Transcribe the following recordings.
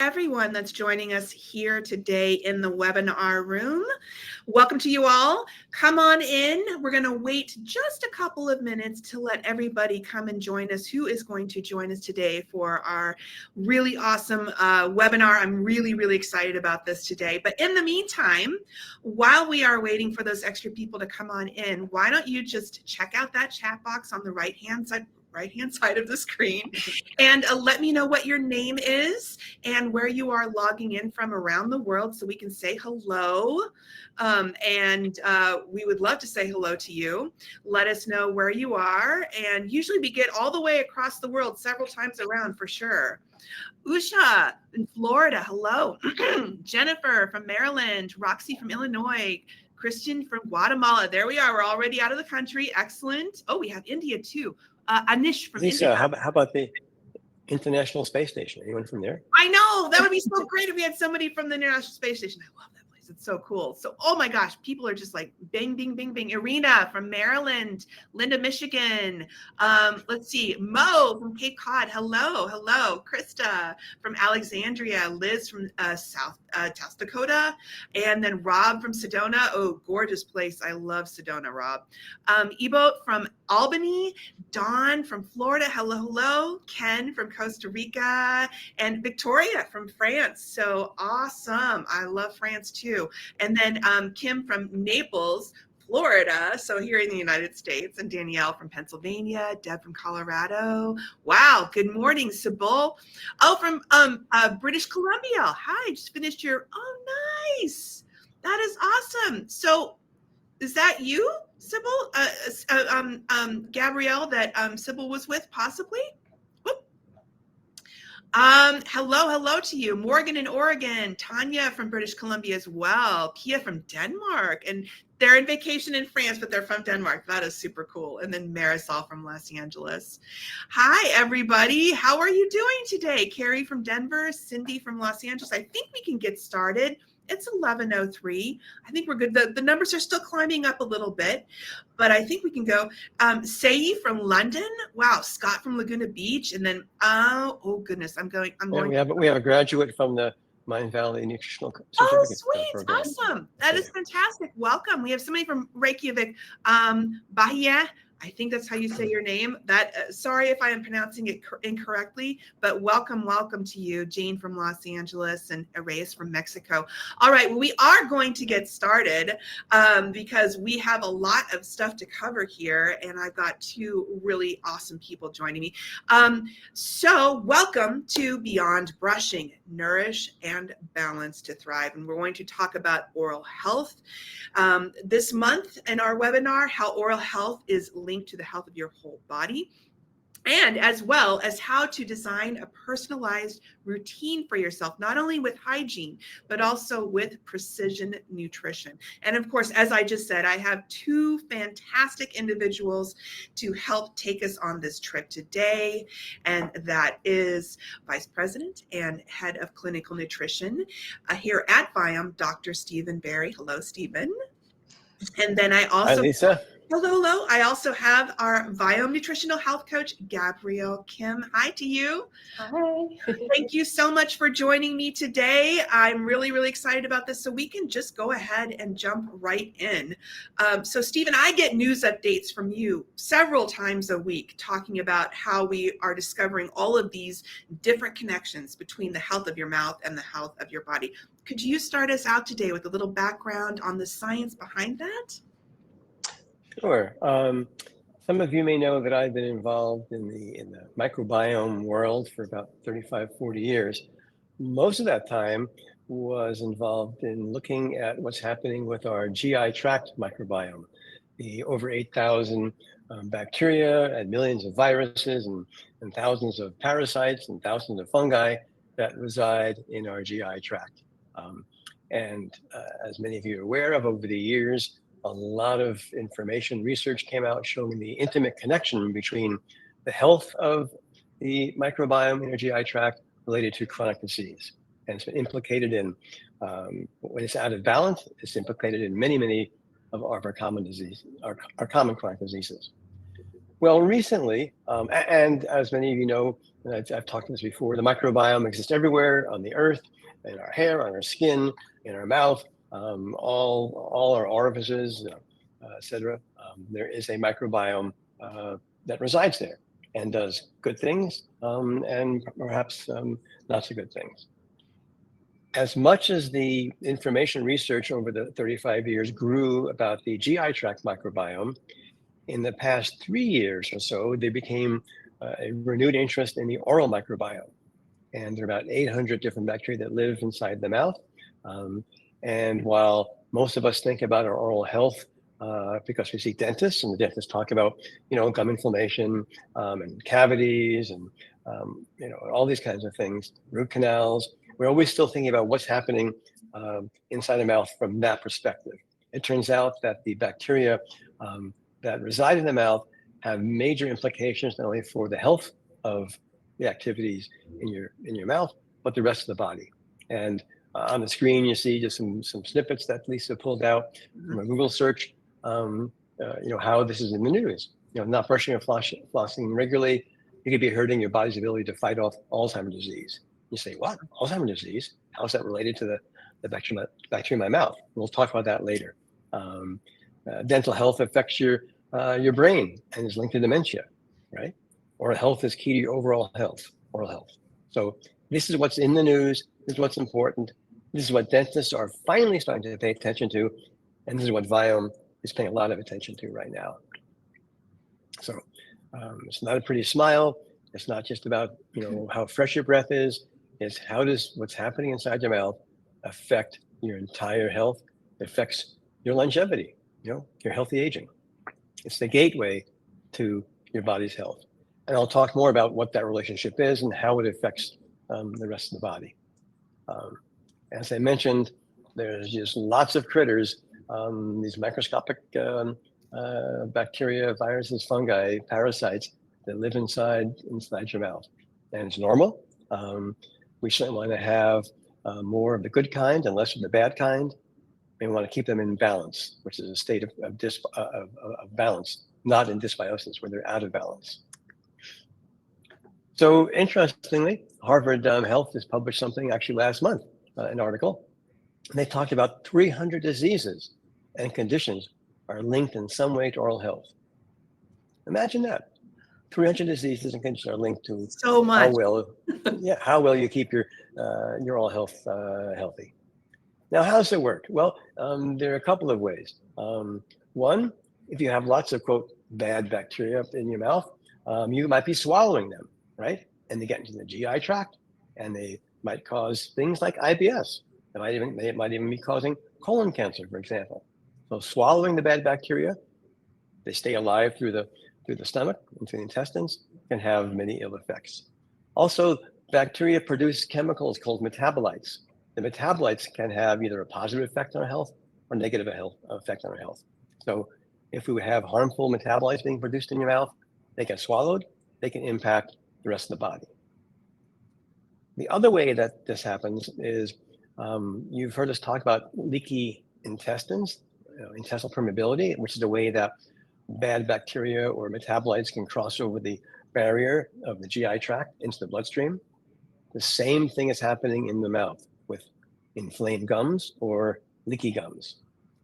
everyone that's joining us here today in the webinar room. Welcome to you all. Come on in. We're going to wait just a couple of minutes to let everybody come and join us who is going to join us today for our really awesome webinar. I'm really excited about this today. But in the meantime, while we are waiting for those extra people to come on in, why don't you just check out that chat box on the right-hand side of the screen and let me know what your name is and where you are logging in from around the world so we can say hello. We would love to say hello to you. Let us know where you are. And usually we get all the way across the world several times around for sure. Usha in Florida, hello. Jennifer from Maryland, Roxy from Illinois, Christian from Guatemala. There we are. We're already out of the country. Excellent. Oh, we have India too. Anish from Lisa, India. how about the International Space Station? Anyone from there? I know, that would be so great if we had somebody from the International Space Station. I love that place. It's so cool. So, oh my gosh, people are just like bing, bing, bing, bing. Irina from Maryland, Linda, Michigan. Let's see, Mo from Cape Cod. Hello. Krista from Alexandria, Liz from South Dakota, and then Rob from Sedona. Oh, gorgeous place. I love Sedona, Rob. Ebo from Albany, Dawn from Florida. Hello. Ken from Costa Rica, and Victoria from France. So awesome. I love France too. And then Kim from Naples, Florida, so here in the United States, and Danielle from Pennsylvania, Deb from Colorado. Wow, good morning, Sybil. Oh, from British Columbia. Hi, just finished your, oh, nice. That is awesome. So is that you, Sybil? Gabrielle, that Sybil was with, possibly? Hello to you. Morgan in Oregon, Tanya from British Columbia as well, Pia from Denmark, and they're in vacation in France, but they're from Denmark. That is super cool. And then Marisol from Los Angeles. Hi, everybody. How are you doing today? Carrie from Denver, Cindy from Los Angeles. I think we can get started. It's 11:03. I think we're good. The numbers are still climbing up a little bit, but I think we can go. Sayi from London. Wow, Scott from Laguna Beach, and then oh goodness, I'm going. We have a graduate from the Mind Valley Nutritional Certificate. Oh, sweet, awesome. That is fantastic. Welcome. We have somebody from Reykjavik, Bahia. I think that's how you say your name. That sorry if I am pronouncing it incorrectly, but welcome to you, Jane from Los Angeles and Reyes from Mexico. All right, well, we are going to get started because we have a lot of stuff to cover here, and I've got two really awesome people joining me. So welcome to Beyond Brushing, Nourish and Balance to Thrive, and we're going to talk about oral health. This month in our webinar, how oral health is linked to the health of your whole body, and as well as how to design a personalized routine for yourself, not only with hygiene, but also with precision nutrition. And of course, as I just said, I have two fantastic individuals to help take us on this trip today. And that is Vice President and Head of Clinical Nutrition here at Viome, Dr. Stephen Barrie. Hello, Stephen. And then I also... Hi, Lisa. Hello. I also have our Viome Nutritional Health Coach, Gabrielle Kim. Hi to you. Hi. Thank you so much for joining me today. I'm really excited about this. So we can just go ahead and jump right in. So Stephen, I get news updates from you several times a week talking about how we are discovering all of these different connections between the health of your mouth and the health of your body. Could you start us out today with a little background on the science behind that? Sure. Some of you may know that I've been involved in the microbiome world for about 35, 40 years. Most of that time was involved in looking at what's happening with our GI tract microbiome, the over 8,000 bacteria and millions of viruses and thousands of parasites and thousands of fungi that reside in our GI tract. As many of you are aware of, over the years, a lot of information, research came out showing the intimate connection between the health of the microbiome in our GI tract related to chronic disease. And it's been implicated in, when it's out of balance, it's implicated in many of our common diseases, our common chronic diseases. Well, recently, and as many of you know, and I've talked about this before, the microbiome exists everywhere on the earth, in our hair, on our skin, in our mouth, all our orifices, etc. There is a microbiome that resides there and does good things and perhaps not so good things. As much as the information research over the 35 years grew about the GI tract microbiome, in the past 3 years or so, there became a renewed interest in the oral microbiome. And there are about 800 different bacteria that live inside the mouth. And while most of us think about our oral health because we see dentists, and the dentists talk about, gum inflammation and cavities and, all these kinds of things, root canals, we're always still thinking about what's happening inside the mouth from that perspective. It turns out that the bacteria that reside in the mouth have major implications not only for the health of the activities in your mouth, but the rest of the body. And on the screen, you see just some snippets that Lisa pulled out from a Google search. How this is in the news. Not brushing or flossing regularly, you could be hurting your body's ability to fight off Alzheimer's disease. You say, what? Alzheimer's disease? How's that related to the bacteria in my mouth? We'll talk about that later. Dental health affects your brain and is linked to dementia, right? Oral health is key to your overall health, oral health. So this is what's in the news. This is what's important. This is what dentists are finally starting to pay attention to. And this is what Viome is paying a lot of attention to right now. So it's not a pretty smile. It's not just about, how fresh your breath is. It's how does what's happening inside your mouth affect your entire health? It affects your longevity, your healthy aging. It's the gateway to your body's health. And I'll talk more about what that relationship is and how it affects the rest of the body. As I mentioned, there's just lots of critters, these microscopic bacteria, viruses, fungi, parasites that live inside your mouth. And it's normal. We certainly want to have more of the good kind and less of the bad kind. We want to keep them in balance, which is a state of balance, not in dysbiosis, where they're out of balance. So interestingly, Harvard Health has published something actually last month, an article, and they talked about 300 diseases and conditions are linked in some way to oral health. Imagine that. 300 diseases and conditions are linked to so much. how well you keep your oral health healthy. Now, how does it work? Well, there are a couple of ways. One, if you have lots of, quote, bad bacteria in your mouth, you might be swallowing them, right? And they get into the GI tract, and they might cause things like IBS. It might even be causing colon cancer, for example. So swallowing the bad bacteria, they stay alive through the stomach, into the intestines, can have many ill effects. Also, bacteria produce chemicals called metabolites. The metabolites can have either a positive effect on our health or negative effect on our health. So if we have harmful metabolites being produced in your mouth, they get swallowed, they can impact the rest of the body. The other way that this happens is you've heard us talk about leaky intestines, intestinal permeability, which is a way that bad bacteria or metabolites can cross over the barrier of the GI tract into the bloodstream. The same thing is happening in the mouth with inflamed gums or leaky gums.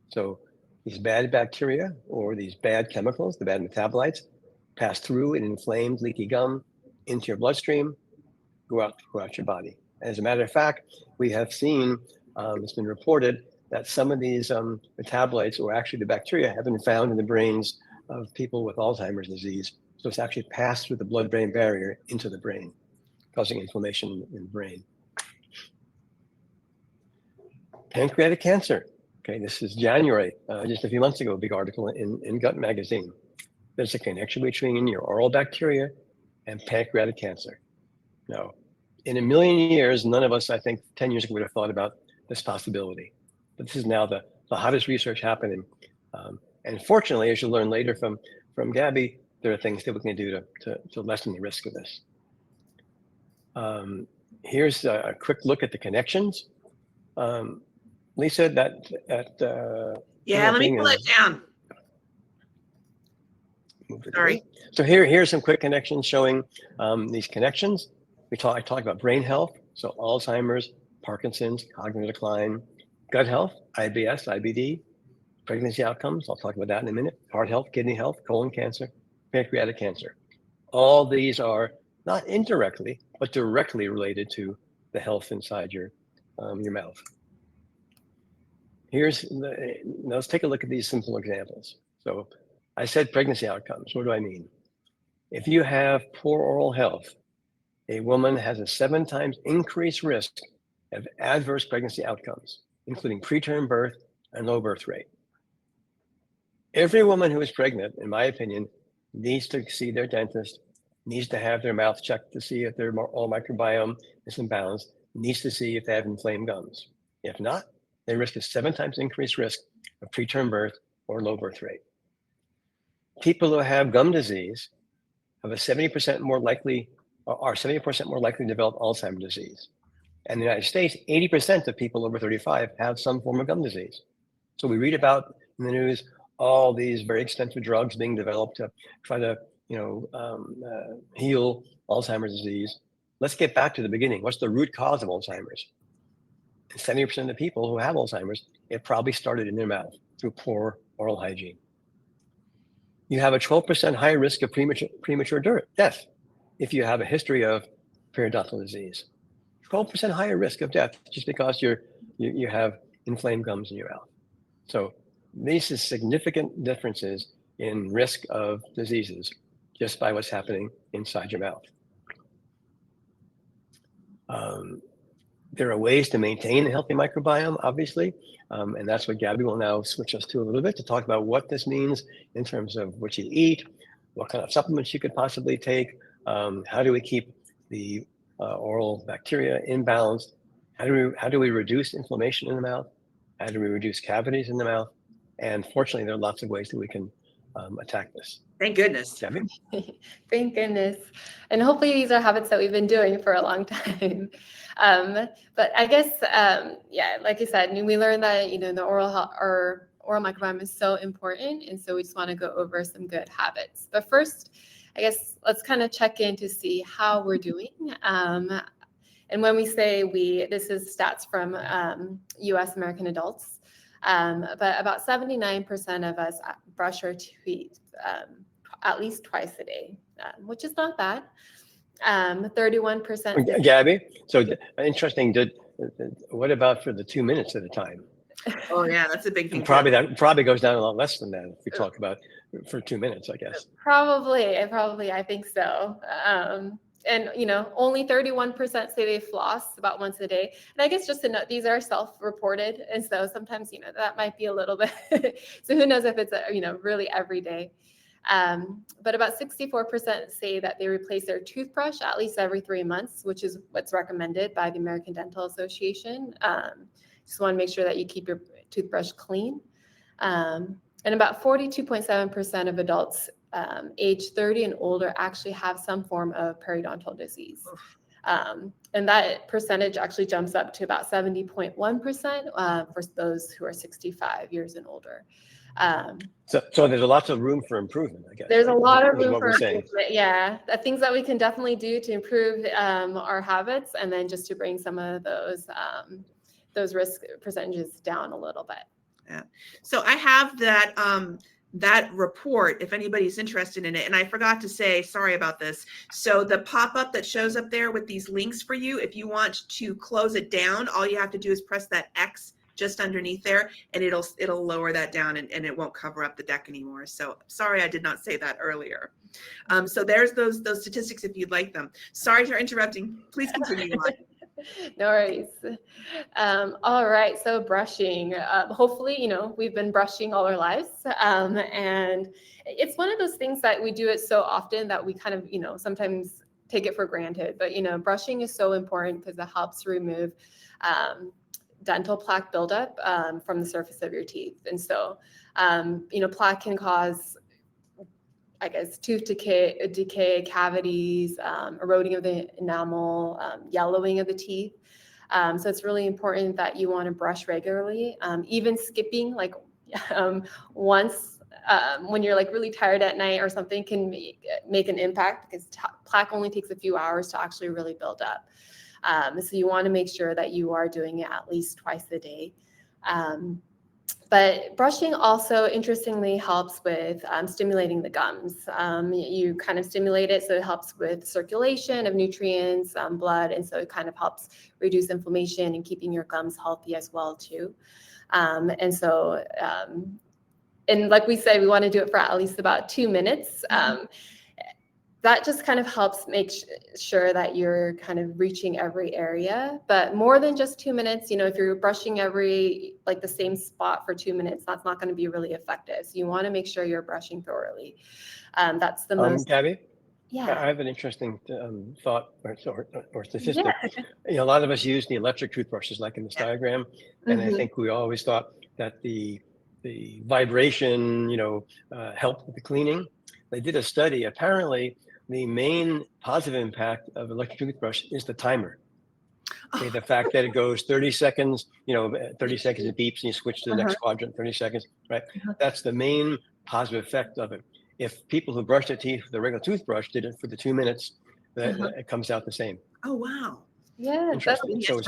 So these bad bacteria or these bad chemicals, the bad metabolites, pass through an inflamed leaky gum into your bloodstream, go out your body. As a matter of fact, we have seen, it's been reported that some of these metabolites, or actually the bacteria, have been found in the brains of people with Alzheimer's disease. So it's actually passed through the blood-brain barrier into the brain, causing inflammation in the brain. Pancreatic cancer. Okay, this is January, just a few months ago, a big article in Gut Magazine. There's a connection between your oral bacteria and pancreatic cancer. Now, in a million years, none of us, I think, 10 years ago would have thought about this possibility. But this is now the hottest research happening. And fortunately, as you'll learn later from Gabby, there are things that we can do to lessen the risk of this. Here's a quick look at the connections. Lisa, that yeah, let me pull it down. Sorry. So here's some quick connections showing these connections. I talked about brain health, so Alzheimer's, Parkinson's, cognitive decline, gut health, IBS, IBD, pregnancy outcomes. I'll talk about that in a minute. Heart health, kidney health, colon cancer, pancreatic cancer. All these are not indirectly, but directly related to the health inside your mouth. Let's take a look at these simple examples. So I said pregnancy outcomes. What do I mean? If you have poor oral health, a woman has a 7 times increased risk of adverse pregnancy outcomes, including preterm birth and low birth rate. Every woman who is pregnant, in my opinion, needs to see their dentist, needs to have their mouth checked to see if their oral microbiome is in balance, needs to see if they have inflamed gums. If not, they risk a 7 times increased risk of preterm birth or low birth rate. People who have gum disease have a 70% more likely, are 70% more likely to develop Alzheimer's disease. And in the United States, 80% of people over 35 have some form of gum disease. So we read about in the news all these very expensive drugs being developed to try to, heal Alzheimer's disease. Let's get back to the beginning. What's the root cause of Alzheimer's? 70% of the people who have Alzheimer's, it probably started in their mouth through poor oral hygiene. You have a 12% higher risk of premature death if you have a history of periodontal disease. 12% higher risk of death just because you have inflamed gums in your mouth. So these are significant differences in risk of diseases just by what's happening inside your mouth. There are ways to maintain a healthy microbiome, obviously, and that's what Gabby will now switch us to a little bit to talk about what this means in terms of what you eat, what kind of supplements you could possibly take, how do we keep the oral bacteria in balance, how do we reduce inflammation in the mouth, how do we reduce cavities in the mouth, and fortunately, there are lots of ways that we can attack this. Thank goodness. Gabby? Thank goodness. And hopefully these are habits that we've been doing for a long time. But I guess, like you said, we learned that, the oral microbiome is so important. And so we just want to go over some good habits. But first, I guess, let's kind of check in to see how we're doing. And when we say this is stats from US American adults, but about 79% of us brush our teeth at least twice a day, which is not bad. 31%. Gabby, so interesting. What about for the 2 minutes at a time? Oh yeah, that's a big thing. That probably goes down a lot less than that if we talk about for 2 minutes, I guess. Probably, I think so. And only 31% say they floss about once a day. And I guess just to note, these are self-reported, and so sometimes that might be a little bit. So who knows if it's really every day. But about 64% say that they replace their toothbrush at least every 3 months, which is what's recommended by the American Dental Association. Just want to make sure that you keep your toothbrush clean. And about 42.7% of adults age 30 and older actually have some form of periodontal disease. And that percentage actually jumps up to about 70.1% for those who are 65 years and older. So there's a lot of room for improvement, I guess. There's a lot of room for improvement. Yeah, the things that we can definitely do to improve our habits, and then just to bring some of those risk percentages down a little bit. Yeah. So I have that report, if anybody's interested in it. And I forgot to say, sorry about this. So the pop-up that shows up there with these links for you, if you want to close it down, all you have to do is press that X just underneath there, and it'll lower that down, and it won't cover up the deck anymore. So sorry, I did not say that earlier. So there's those statistics if you'd like them. Sorry for interrupting. Please continue on. No worries. All right. So brushing, hopefully, we've been brushing all our lives. And it's one of those things that we do it so often that we kind of, sometimes take it for granted. But, brushing is so important because it helps remove dental plaque buildup from the surface of your teeth. And so, plaque can cause, I guess, tooth decay, cavities, eroding of the enamel, yellowing of the teeth. So it's really important that you want to brush regularly. Even skipping once when you're like really tired at night or something can make an impact, because plaque only takes a few hours to actually really build up. So you want to make sure that you are doing it at least twice a day. But brushing also, interestingly, helps with stimulating the gums. You kind of stimulate it, so it helps with circulation of nutrients, blood, and so it kind of helps reduce inflammation and keeping your gums healthy as well too. And so, and like we said, we want to do it for at least about 2 minutes. That just kind of helps make sure that you're kind of reaching every area, but more than just 2 minutes. If you're brushing like the same spot for 2 minutes, that's not going to be really effective. So you want to make sure you're brushing thoroughly. That's the most. Gabby? Yeah. I have an interesting thought or statistic. A lot of us use the electric toothbrushes like in this diagram. And I think we always thought that the vibration, helped with the cleaning. They did a study. Apparently, the main positive impact of electric toothbrush is the timer. Okay, the fact that it goes 30 seconds, 30 seconds it beeps and you switch to the next quadrant, 30 seconds, right? That's the main positive effect of it. If people who brush their teeth with a regular toothbrush did it for the 2 minutes, it comes out the same. Oh, wow. Yeah. Interesting. So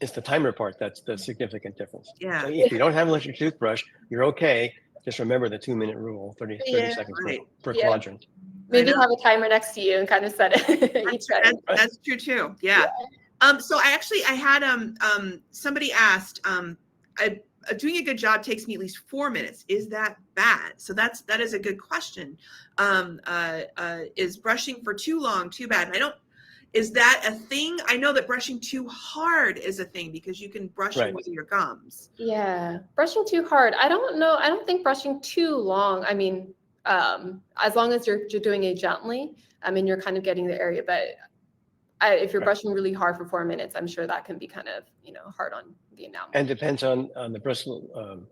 it's the timer part that's the significant difference. Yeah. So if you don't have an electric toothbrush, you're okay. Just remember the 2 minute rule, 30 seconds per quadrant. Maybe have a timer next to you and kind of set it. That's true too. Yeah. So I had somebody asked, doing a good job takes me at least 4 minutes. Is that bad? So that is a good question. Is brushing for too long too bad? Is that a thing? I know that brushing too hard is a thing because you can brush away your gums. Yeah, brushing too hard. I don't know. I don't think brushing too long. I mean, as long as you're doing it gently, you're kind of getting the area. But if you're brushing really hard for 4 minutes, I'm sure that can be kind of, hard on the enamel. And depends on the bristle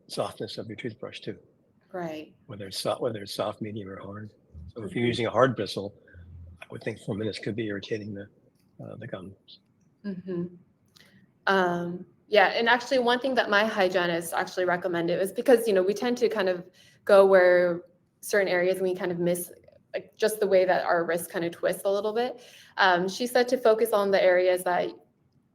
softness of your toothbrush too. Right. Whether it's soft, medium, or hard. So if you're using a hard bristle, I would think 4 minutes could be irritating the gums. Yeah, and actually one thing that my hygienist actually recommended was because, we tend to kind of go where certain areas and we kind of miss like just the way that our wrist kind of twists a little bit. She said to focus on the areas that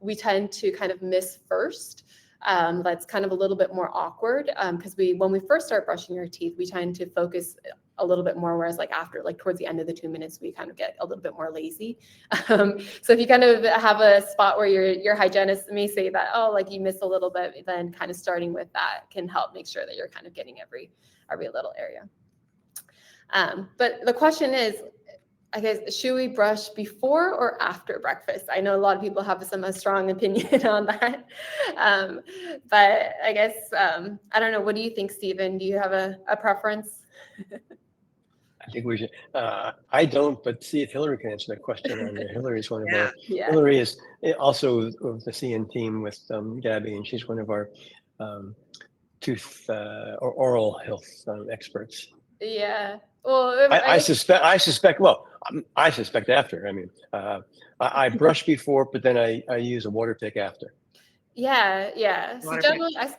we tend to kind of miss first. That's kind of a little bit more awkward because when we first start brushing your teeth, we tend to focus a little bit more, whereas towards the end of the 2 minutes, we kind of get a little bit more lazy. So if you kind of have a spot where your hygienist may say that, you missed a little bit, then kind of starting with that can help make sure that you're kind of getting every little area. But the question is, I guess, should we brush before or after breakfast? I know a lot of people have a strong opinion on that. But I guess, I don't know. What do you think, Stephen? Do you have a preference? I think we should. I don't, but see if Hillary can answer that question. Hillary is one of our. Yeah. Hillary is also with the CN team with Gabby, and she's one of our tooth or oral health experts. Yeah. Well, I suspect. Well, I suspect after. I brush before, but then I use a water pick after. Yeah. So generally, I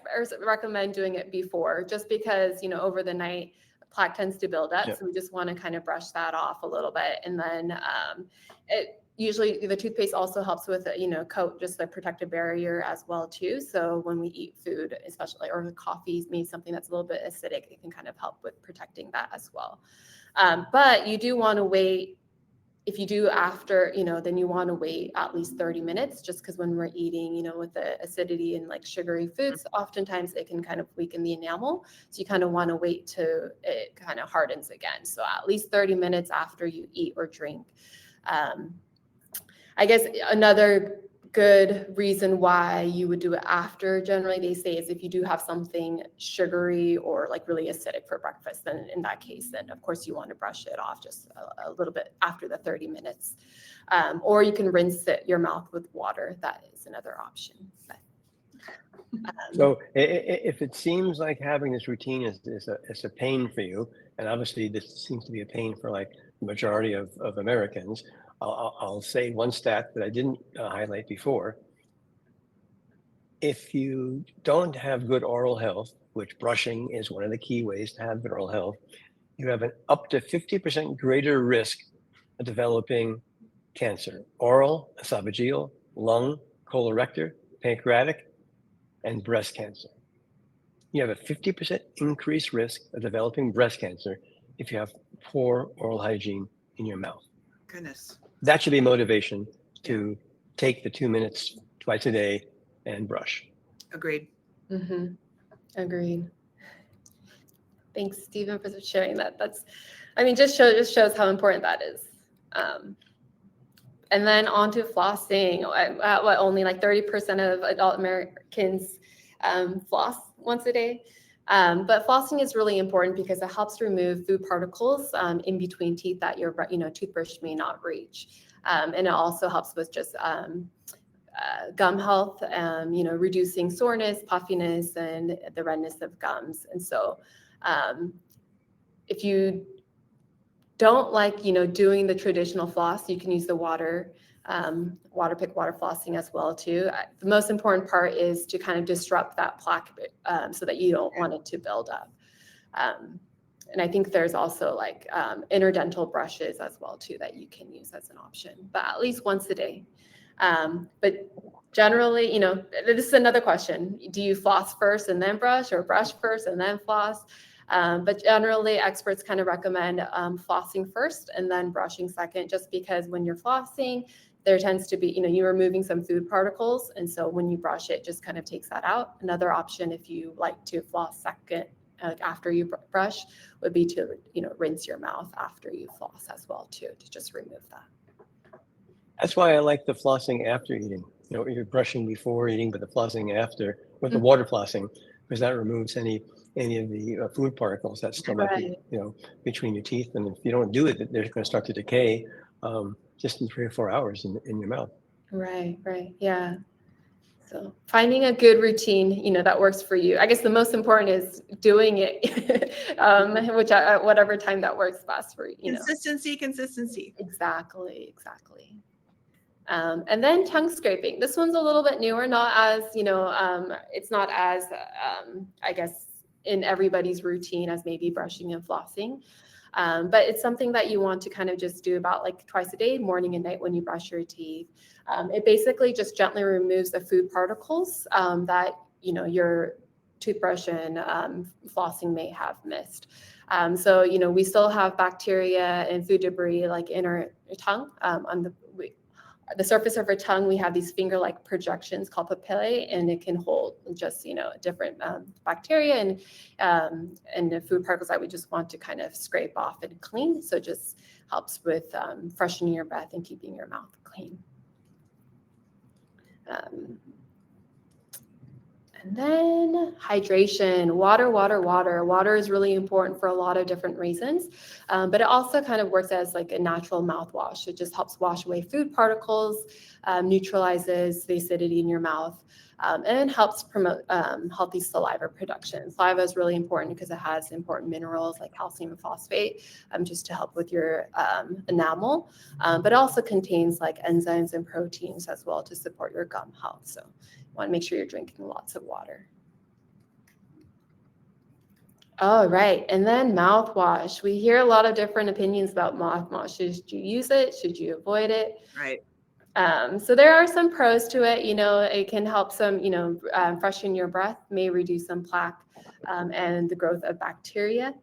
recommend doing it before, just because over the night plaque tends to build up, so we just want to kind of brush that off a little bit, and then usually the toothpaste also helps with coat just the protective barrier as well too. So when we eat food, especially or coffee, maybe something that's a little bit acidic, it can kind of help with protecting that as well. But you do want to wait. If you do after, then you want to wait at least 30 minutes, just because when we're eating, with the acidity and sugary foods, oftentimes it can kind of weaken the enamel. So you kind of want to wait till it kind of hardens again. So at least 30 minutes after you eat or drink. I guess another good reason why you would do it after, generally they say, is if you do have something sugary or really acidic for breakfast, then in that case, then of course you want to brush it off just a little bit after the 30 minutes. Or you can rinse your mouth with water. That is another option. So if it seems like having this routine is a pain for you, and obviously this seems to be a pain for the majority of Americans, I'll say one stat that I didn't highlight before. If you don't have good oral health, which brushing is one of the key ways to have good oral health, you have an up to 50% greater risk of developing cancer, oral, esophageal, lung, colorectal, pancreatic, and breast cancer. You have a 50% increased risk of developing breast cancer if you have poor oral hygiene in your mouth. Goodness. That should be motivation to take the 2 minutes twice a day and brush. Agreed. Mm-hmm. Agreed. Thanks, Stephen, for sharing that. Just shows how important that is. And then on to flossing. Only like 30% of adult Americans floss once a day. But flossing is really important because it helps remove food particles in between teeth that your toothbrush may not reach. And it also helps with just gum health, reducing soreness, puffiness, and the redness of gums. And so if you don't like, doing the traditional floss, you can use the water pick water flossing as well too. The most important part is to kind of disrupt that plaque so that you don't want it to build up. And I think there's also like interdental brushes as well too that you can use as an option, but at least once a day. But generally, this is another question. Do you floss first and then brush, or brush first and then floss? But generally, experts kind of recommend flossing first and then brushing second, just because when you're flossing, there tends to be, you're removing some food particles. And so when you brush it, just kind of takes that out. Another option, if you like to floss second, after you brush, would be to, rinse your mouth after you floss as well too, to just remove that. That's why I like the flossing after eating. You're brushing before eating, but the flossing after, with the water flossing, because that removes any of the food particles that still might be, between your teeth. And if you don't do it, they're going to start to decay just in 3 or 4 hours in your mouth. Right, yeah. So finding a good routine, that works for you. I guess the most important is doing it, whatever time that works best for you. Consistency. Exactly. And then tongue scraping. This one's a little bit newer, not as, it's not as, I guess, in everybody's routine as maybe brushing and flossing. But it's something that you want to kind of just do about like twice a day, morning and night when you brush your teeth. It basically just gently removes the food particles that, your toothbrush and flossing may have missed. So, we still have bacteria and food debris like in our tongue. On the surface of our tongue, we have these finger-like projections called papillae, and it can hold just, different bacteria and the food particles that we just want to kind of scrape off and clean. So it just helps with freshening your breath and keeping your mouth clean. And then hydration, water. Water is really important for a lot of different reasons, but it also kind of works as like a natural mouthwash. It just helps wash away food particles, neutralizes the acidity in your mouth, and helps promote healthy saliva production. Saliva is really important because it has important minerals like calcium and phosphate, just to help with your enamel, but it also contains like enzymes and proteins as well to support your gum health. So want to make sure you're drinking lots of water. All right, and then mouthwash. We hear a lot of different opinions about mouthwash. Should you use it? Should you avoid it? Right. So there are some pros to it. It can help some, freshen your breath, may reduce some plaque and the growth of bacteria.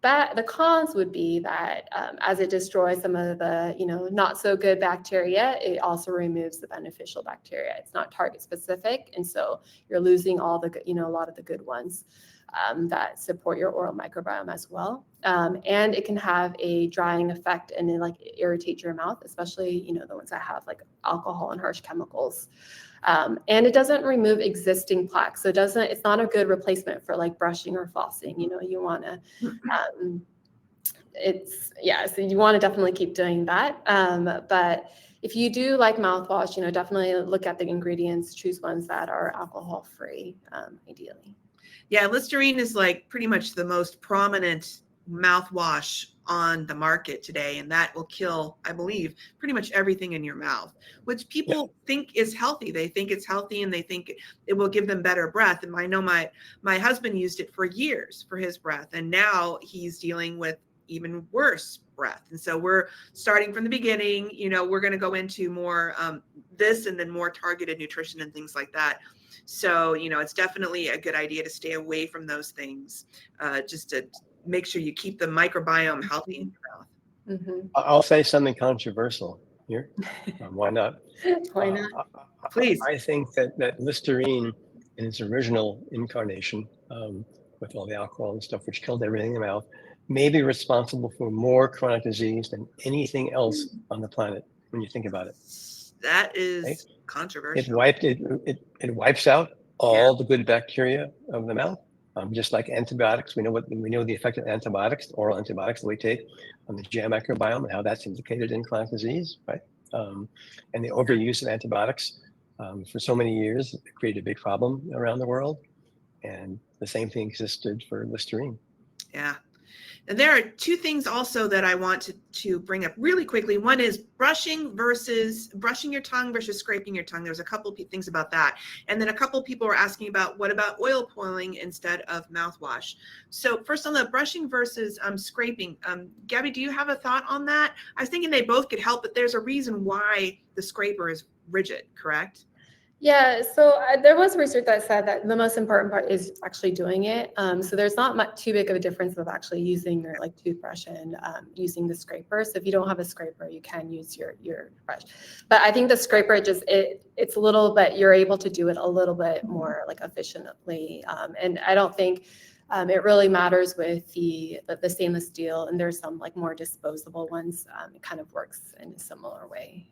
But the cons would be that as it destroys some of the, not so good bacteria, it also removes the beneficial bacteria. It's not target specific. And so you're losing all the, a lot of the good ones that support your oral microbiome as well. And it can have a drying effect and then like irritate your mouth, especially, the ones that have like alcohol and harsh chemicals. And it doesn't remove existing plaque. So it's not a good replacement for like brushing or flossing. You want to, so you want to definitely keep doing that. But if you do like mouthwash, definitely look at the ingredients, choose ones that are alcohol free, ideally. Yeah, Listerine is like pretty much the most prominent mouthwash on the market today, and that will kill, I believe, pretty much everything in your mouth, which people think is healthy. They think it's healthy, and they think it will give them better breath. And I know my husband used it for years for his breath, and now he's dealing with even worse breath. And so we're starting from the beginning. We're going to go into more this, and then more targeted nutrition and things like that. So it's definitely a good idea to stay away from those things, just to make sure you keep the microbiome healthy in your mouth. I'll say something controversial here. Why not? Why not? Please. I think that Listerine in its original incarnation, with all the alcohol and stuff, which killed everything in the mouth, may be responsible for more chronic disease than anything else on the planet when you think about it. That is right? controversial. It wipes out all the good bacteria of the mouth. Just like antibiotics, we know the effect of antibiotics, oral antibiotics that we take on the GI microbiome and how that's implicated in chronic disease, right? And the overuse of antibiotics for so many years created a big problem around the world. And the same thing existed for Listerine. Yeah. And there are two things also that I want to bring up really quickly. One is brushing your tongue versus scraping your tongue. There's a couple of things about that. And then a couple of people were asking about what about oil pulling instead of mouthwash. So first on the brushing versus scraping, Gabby, do you have a thought on that? I was thinking they both could help, but there's a reason why the scraper is rigid, correct? Yeah, so there was research that said that the most important part is actually doing it. So there's not too big of a difference with actually using your toothbrush and using the scraper. So if you don't have a scraper, you can use your brush. But I think the scraper it's a little bit, you're able to do it a little bit more efficiently. And I don't think it really matters with the stainless steel, and there's some more disposable ones. It kind of works in a similar way.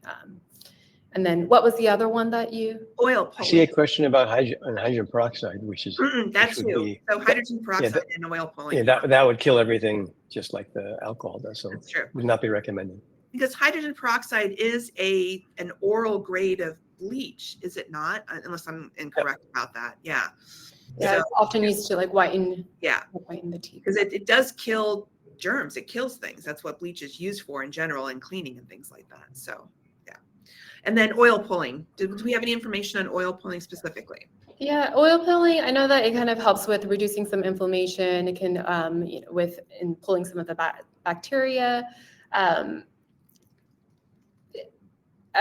And then what was the other one that you? Oil pulling. I see a question about hydrogen peroxide, which is that too. So hydrogen peroxide and oil pulling. Yeah, that would kill everything just like the alcohol does. So that's true. Would not be recommended. Because hydrogen peroxide is an oral grade of bleach, is it not? Unless I'm incorrect about that. Yeah. Yeah, it's often used to whiten. Yeah. Whiten the teeth. Because it does kill germs. It kills things. That's what bleach is used for in general, in cleaning and things like that. So. And then oil pulling. Do we have any information on oil pulling specifically? Yeah, oil pulling, I know that it kind of helps with reducing some inflammation. It can, in pulling some of the bacteria. I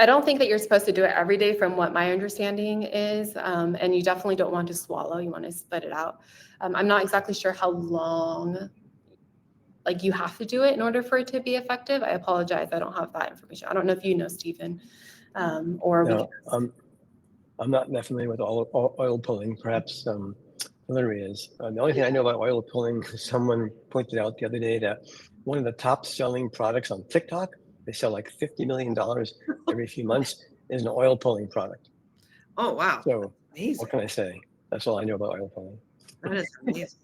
don't think that you're supposed to do it every day from what my understanding is. And you definitely don't want to swallow. You want to spit it out. I'm not exactly sure how long you have to do it in order for it to be effective. I apologize. I don't have that information. I don't know if you know, Stephen. No, I'm not that familiar with oil pulling. Perhaps Hillary is. The only thing I know about oil pulling, someone pointed out the other day that one of the top selling products on TikTok, they sell like $50 million every few months, is an oil pulling product. Oh, wow. So amazing. What can I say? That's all I know about oil pulling. That is amazing.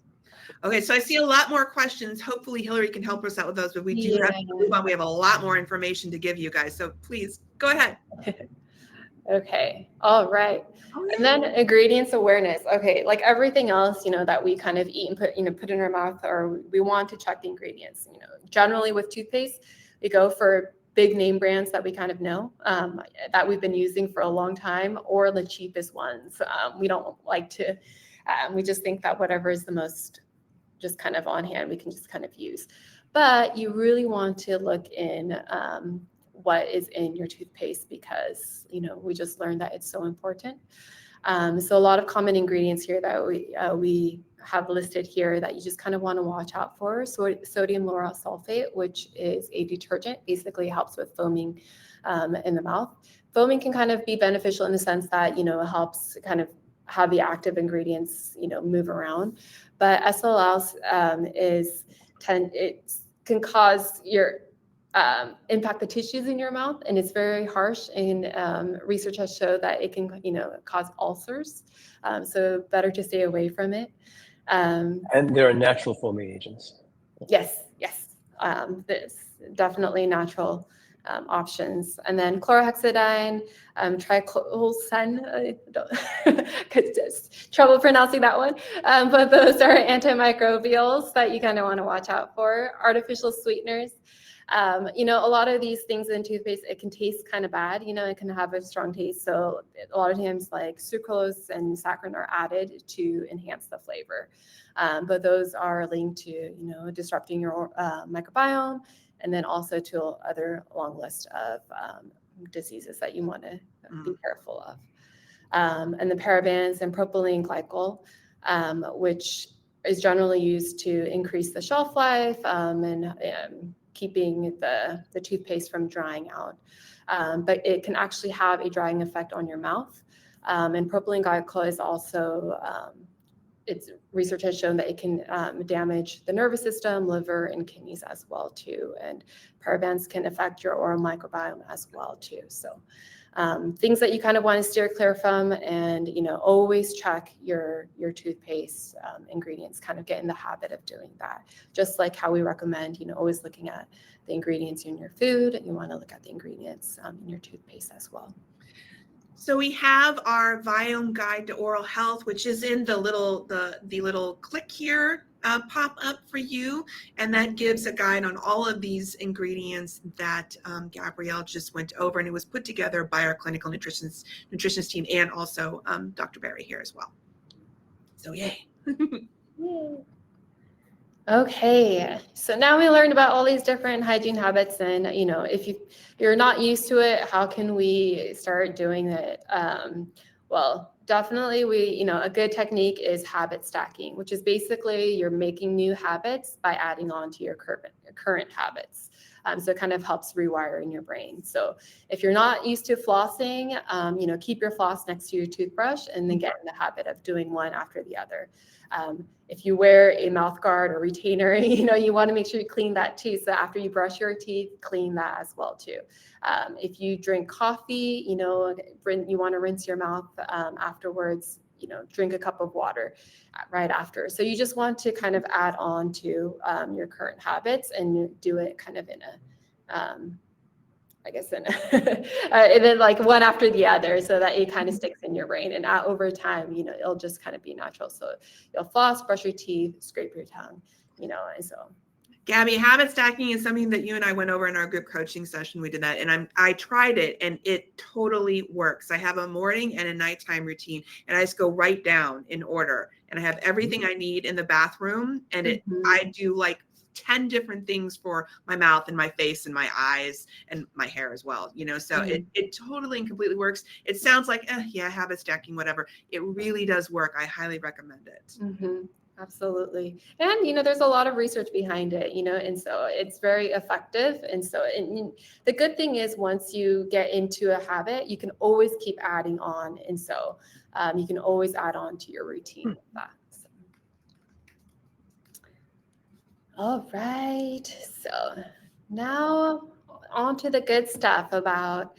Okay, so I see a lot more questions. Hopefully Hillary can help us out with those, but we do have to move on. We have a lot more information to give you guys. So please go ahead. Okay. All right. And then ingredients awareness. Okay. Like everything else, that we kind of eat and put in our mouth, or we want to check the ingredients. Generally with toothpaste, we go for big name brands that we kind of know, that we've been using for a long time, or the cheapest ones. We don't like to, we just think that whatever is the most just kind of on hand, we can just kind of use. But you really want to look in what is in your toothpaste, because we just learned that it's so important. So a lot of common ingredients here that we have listed here that you just kind of want to watch out for. So sodium lauryl sulfate, which is a detergent, basically helps with foaming in the mouth. Foaming can kind of be beneficial in the sense that it helps kind of have the active ingredients move around. But SLS it can cause your impact the tissues in your mouth, and it's very harsh. And research has shown that it can cause ulcers. So better to stay away from it. And there are natural foaming agents. Yes. This definitely natural options. And then chlorhexidine, triclosan, trouble pronouncing that one, but those are antimicrobials that you kind of want to watch out for. Artificial sweeteners. A lot of these things in toothpaste, it can taste kind of bad, it can have a strong taste. So a lot of times like sucralose and saccharin are added to enhance the flavor. But those are linked to, disrupting your microbiome, and then also to other long list of diseases that you want to be careful of. And the parabens and propylene glycol, which is generally used to increase the shelf life and keeping the toothpaste from drying out. But it can actually have a drying effect on your mouth. And propylene glycol is also, its research has shown that it can damage the nervous system, liver, and kidneys as well too. And parabens can affect your oral microbiome as well too. So things that you kind of want to steer clear from, and always check your toothpaste ingredients. Kind of get in the habit of doing that. Just like how we recommend, always looking at the ingredients in your food. You want to look at the ingredients in your toothpaste as well. So we have our Viome Guide to Oral Health, which is in the little click here pop up for you, and that gives a guide on all of these ingredients that Gabrielle just went over, and it was put together by our clinical nutritionist team, and also Dr. Barrie here as well. So yay. Yay. Okay, so now we learned about all these different hygiene habits, and if you're not used to it, how can we start doing it? Well, definitely a good technique is habit stacking, which is basically you're making new habits by adding on to your current habits. So it kind of helps rewiring your brain. So if you're not used to flossing, keep your floss next to your toothbrush, and then get in the habit of doing one after the other. If you wear a mouth guard or retainer, you want to make sure you clean that too. So after you brush your teeth, clean that as well too. If you drink coffee, you want to rinse your mouth afterwards. Drink a cup of water right after. So you just want to kind of add on to your current habits and do it kind of in a, and then like one after the other, so that it kind of sticks in your brain. And over time, it'll just kind of be natural. So you'll floss, brush your teeth, scrape your tongue, and so. Gabby, habit stacking is something that you and I went over in our group coaching session. We did that, and I tried it, and it totally works. I have a morning and a nighttime routine, and I just go right down in order, and I have everything I need in the bathroom, and I do like 10 different things for my mouth and my face and my eyes and my hair as well, so it totally and completely works. It sounds like, habit stacking, whatever. It really does work. I highly recommend it. Absolutely. And, there's a lot of research behind it, and so it's very effective. And so the good thing is once you get into a habit, you can always keep adding on. And so you can always add on to your routine with that. So. All right. So now on to the good stuff about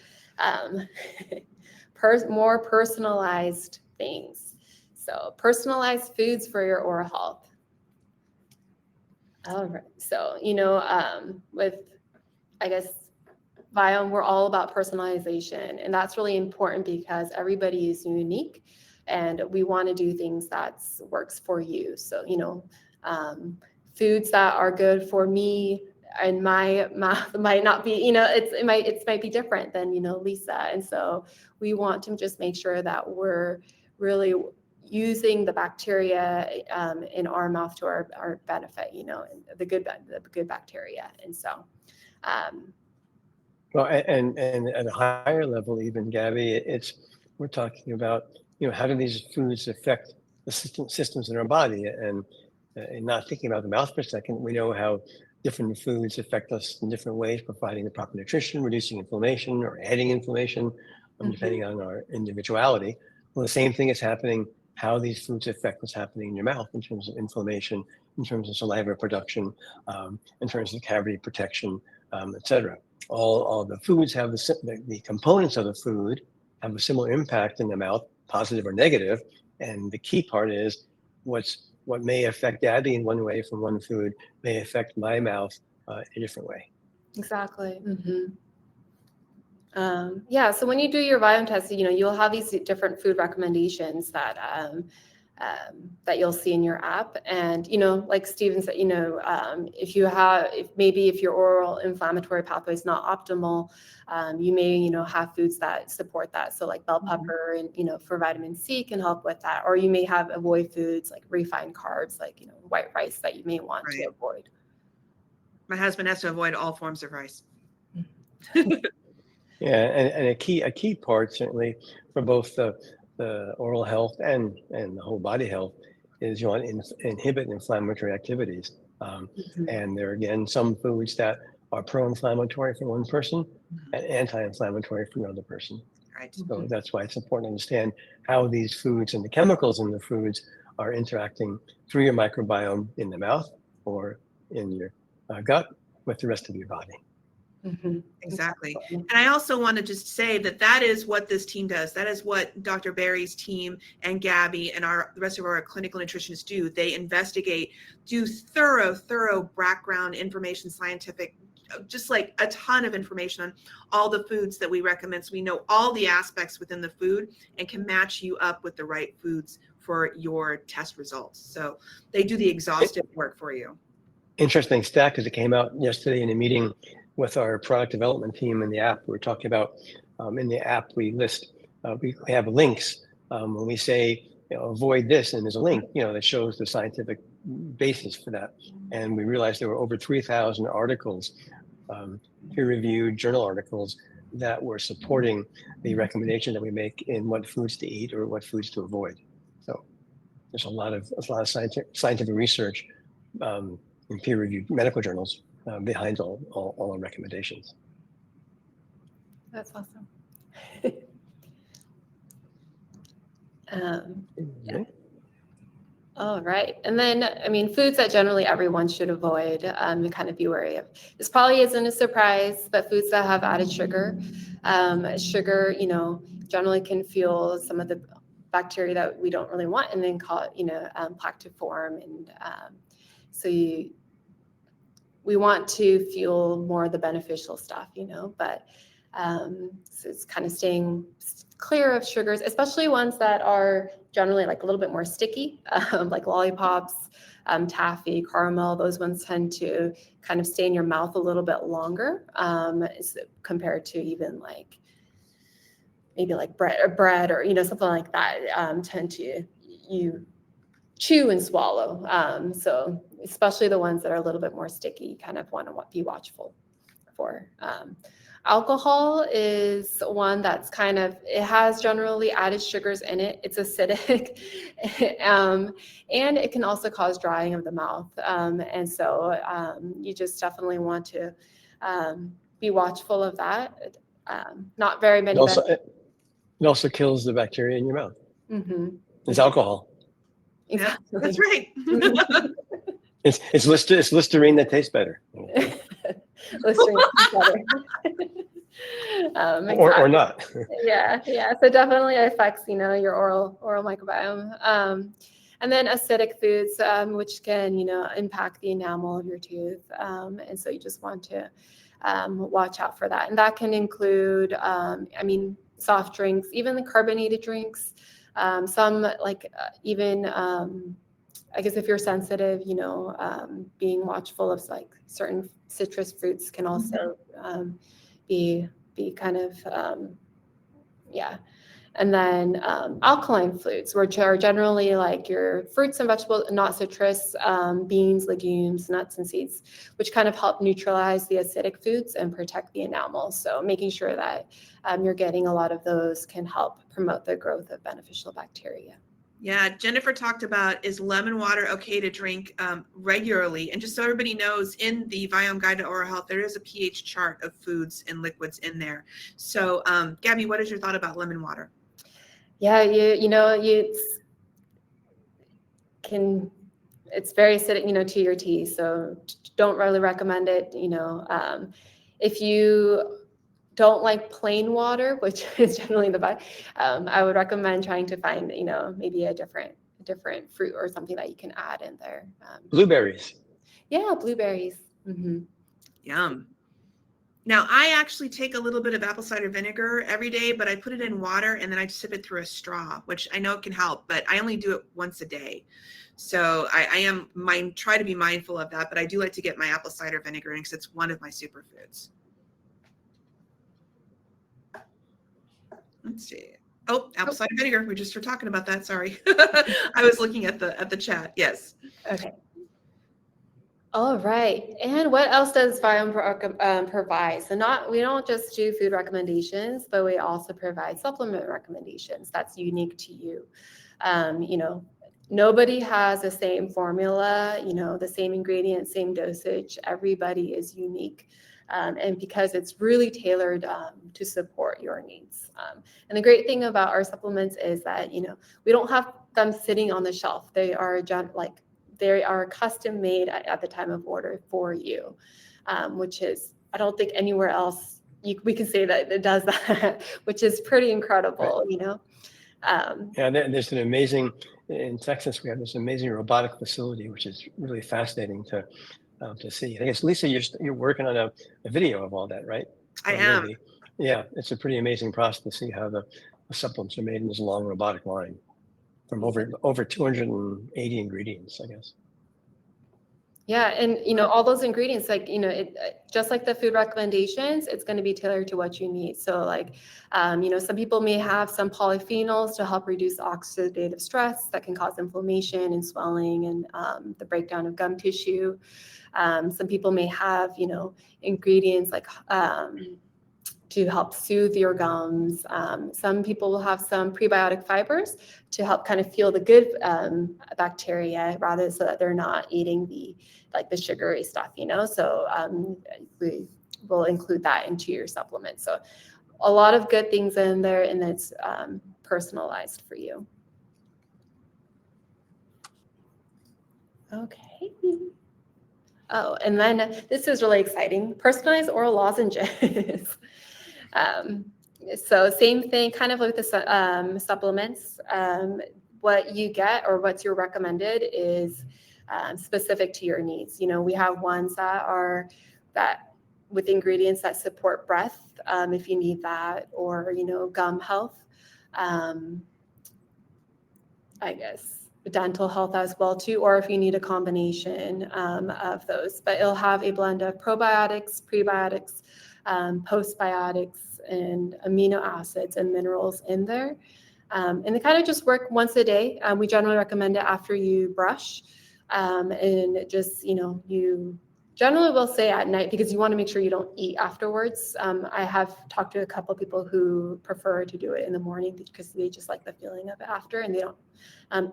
more personalized things. So personalized foods for your oral health. All right. So, with, Viome, we're all about personalization. And that's really important because everybody is unique and we want to do things that works for you. So, foods that are good for me and my mouth might not be, it might be different than, Lisa. And so we want to just make sure that we're really using the bacteria in our mouth to our benefit, and the good bacteria. And so, well, and at a higher level, even Gabby, we're talking about, how do these foods affect the systems in our body, and not thinking about the mouth for a second. We know how different foods affect us in different ways, providing the proper nutrition, reducing inflammation or adding inflammation, depending on our individuality. Well, the same thing is happening, how these foods affect what's happening in your mouth in terms of inflammation, in terms of saliva production, in terms of cavity protection, etc. All the foods have the components of the food have a similar impact in the mouth, positive or negative. And the key part is what may affect Gabby in one way from one food may affect my mouth in a different way. Exactly. Yeah, so when you do your Viome test, you'll have these different food recommendations that you'll see in your app. And, like Steven said, if your oral inflammatory pathway is not optimal, you may, have foods that support that. So like bell pepper and, for vitamin C can help with that. Or you may have avoid foods like refined carbs, like, white rice that you may want to avoid. My husband has to avoid all forms of rice. Yeah, and a key part certainly for both the oral health and the whole body health is you want to inhibit inflammatory activities. And there are again some foods that are pro-inflammatory for one person and anti-inflammatory for another person. Right. So that's why it's important to understand how these foods and the chemicals in the foods are interacting through your microbiome in the mouth or in your gut with the rest of your body. Exactly. And I also want to just say that is what this team does. That is what Dr. Barrie's team and Gabby and the rest of our clinical nutritionists do. They investigate, do thorough background information, scientific, just like a ton of information on all the foods that we recommend. So we know all the aspects within the food and can match you up with the right foods for your test results. So they do the exhaustive work for you. Interesting stat, because it came out yesterday in a meeting with our product development team in the app. We're talking about in the app we list, we have links when we say avoid this, and there's a link that shows the scientific basis for that. And we realized there were over 3,000 articles, peer-reviewed journal articles that were supporting the recommendation that we make in what foods to eat or what foods to avoid. So there's a lot of scientific research in peer-reviewed medical journals behind all our recommendations. That's awesome. All right. And then, foods that generally everyone should avoid and kind of be wary of. This probably isn't a surprise, but foods that have added sugar. Sugar, generally can fuel some of the bacteria that we don't really want and then cause, plaque to form. And so we want to fuel more of the beneficial stuff, but so it's kind of staying clear of sugars, especially ones that are generally like a little bit more sticky, like lollipops, taffy, caramel. Those ones tend to kind of stay in your mouth a little bit longer compared to even like maybe like bread or something like that. Tend to you chew and swallow. So especially the ones that are a little bit more sticky, you kind of want to be watchful for. Alcohol is one that's it has generally added sugars in it. It's acidic, and it can also cause drying of the mouth. And so you just definitely want to be watchful of that. Not very many. It also kills the bacteria in your mouth. It's alcohol. Exactly. Yeah, that's right. It's Listerine that tastes better. Listerine tastes better. Exactly. Or not. Yeah. So definitely affects, your oral microbiome. And then acidic foods, which can, impact the enamel of your tooth. And so you just want to watch out for that. And that can include, soft drinks, even the carbonated drinks. Some even, I guess if you're sensitive, being watchful of like certain citrus fruits can also be kind of, And then alkaline foods, which are generally like your fruits and vegetables, not citrus, beans, legumes, nuts, and seeds, which kind of help neutralize the acidic foods and protect the enamel. So making sure that you're getting a lot of those can help promote the growth of beneficial bacteria. Yeah, Jennifer talked about, is lemon water okay to drink regularly? And just so everybody knows, in the Viome Guide to Oral Health, there is a pH chart of foods and liquids in there. So Gabby, what is your thought about lemon water? Yeah, it's very acidic, to your tea. So don't really recommend it. If you don't like plain water, which is generally the best, I would recommend trying to find, maybe a different fruit or something that you can add in there. Blueberries. Yeah, blueberries. Yum. Now, I actually take a little bit of apple cider vinegar every day, but I put it in water and then I sip it through a straw, which I know can help, but I only do it once a day. So I try to be mindful of that, but I do like to get my apple cider vinegar in because it's one of my superfoods. Let's see. Oh, apple cider vinegar. We just were talking about that. Sorry. I was looking at the chat. Yes. Okay. All right. And what else does Viome provide? So we don't just do food recommendations, but we also provide supplement recommendations that's unique to you. Nobody has the same formula, the same ingredients, same dosage. Everybody is unique. And because it's really tailored to support your needs. And the great thing about our supplements is that, we don't have them sitting on the shelf. They are they are custom made at the time of order for you, which is, I don't think anywhere else we can say that it does that, which is pretty incredible, Yeah, there's an amazing, in Texas, we have this amazing robotic facility, which is really fascinating to see. I guess, Lisa, you're working on a video of all that, right? I am. Maybe. Yeah, it's a pretty amazing process to see how the supplements are made in this long robotic line from over 280 ingredients, I guess. Yeah, and all those ingredients, just like the food recommendations, it's going to be tailored to what you need. So some people may have some polyphenols to help reduce oxidative stress that can cause inflammation and swelling and the breakdown of gum tissue. Some people may have, ingredients to help soothe your gums. Some people will have some prebiotic fibers to help kind of fuel the good bacteria rather so that they're not eating the sugary stuff, So we will include that into your supplement. So a lot of good things in there, and it's personalized for you. Okay. Oh, and then this is really exciting, personalized oral lozenges. So same thing, kind of like the supplements. What you get or what's your recommended is specific to your needs. We have ones that with ingredients that support breath, if you need that, or gum health. I guess dental health as well too, or if you need a combination of those. But it'll have a blend of probiotics, prebiotics, postbiotics, and amino acids and minerals in there. And they kind of just work once a day. We generally recommend it after you brush. And just, you generally will say at night because you want to make sure you don't eat afterwards. I have talked to a couple of people who prefer to do it in the morning because they just like the feeling of it after and they don't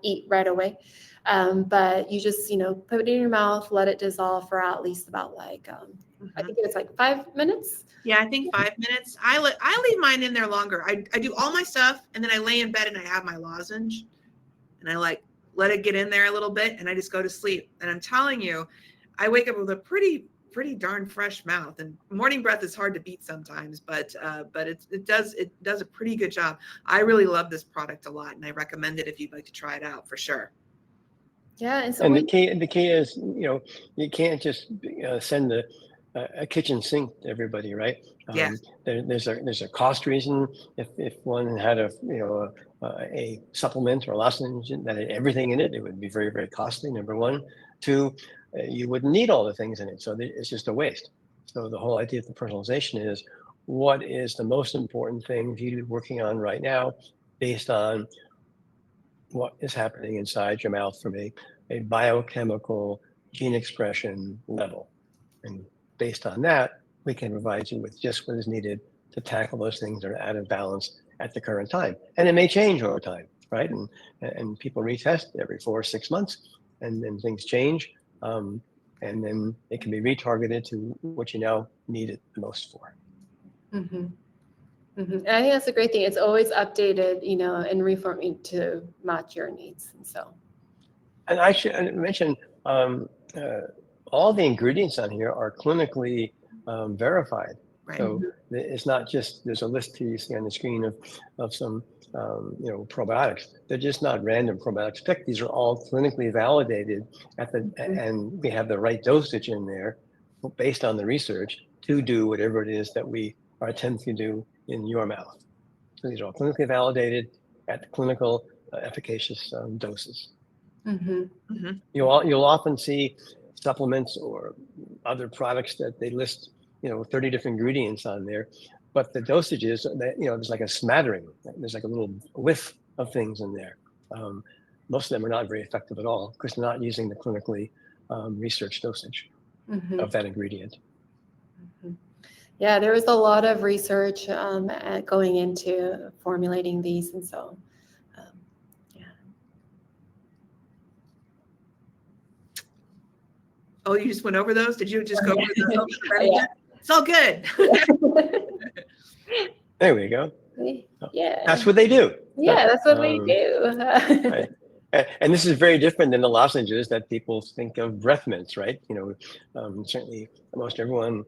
eat right away. But you just, put it in your mouth, let it dissolve for at least about I think it's 5 minutes. Yeah, I think 5 minutes. I leave mine in there longer. I do all my stuff and then I lay in bed and I have my lozenge and I let it get in there a little bit and I just go to sleep. And I'm telling you, I wake up with a pretty darn fresh mouth, and morning breath is hard to beat sometimes, but it does a pretty good job. I really love this product a lot, and I recommend it if you'd like to try it out for sure. Yeah, and the key is you can't just send a kitchen sink to everybody, right? Yeah. There's a cost reason. If one had a supplement or a lozenge that had everything in it, it would be very, very costly. Number one. Two, you wouldn't need all the things in it, so it's just a waste. So the whole idea of the personalization is what is the most important thing for you to be working on right now based on what is happening inside your mouth from a biochemical gene expression level. And based on that, we can provide you with just what is needed to tackle those things that are out of balance at the current time. And it may change over time, right? And people retest every 4 or 6 months, and then things change. And then it can be retargeted to what you now need it the most for. Mm-hmm. Mm-hmm. And I think that's a great thing. It's always updated, and reforming to match your needs. And so. And I should mention, all the ingredients on here are clinically verified. Right. So it's not just, there's a list here you see on the screen of some probiotics. They're just not random probiotics picked. These are all clinically validated and we have the right dosage in there based on the research to do whatever it is that we are attempting to do in your mouth. So these are all clinically validated at clinical efficacious doses. You'll often see supplements or other products that they list, 30 different ingredients on there, but the dosages, there's like a smattering. There's like a little whiff of things in there. Most of them are not very effective at all because they're not using the clinically researched dosage of that ingredient. Yeah, there was a lot of research going into formulating these, and so yeah. Oh, you just went over those? Did you just go over the Yeah. It's all good. There we go. Yeah. That's what they do. Yeah, that's what they do. Right. And this is very different than the lozenges that people think of breath mints, right? Certainly most everyone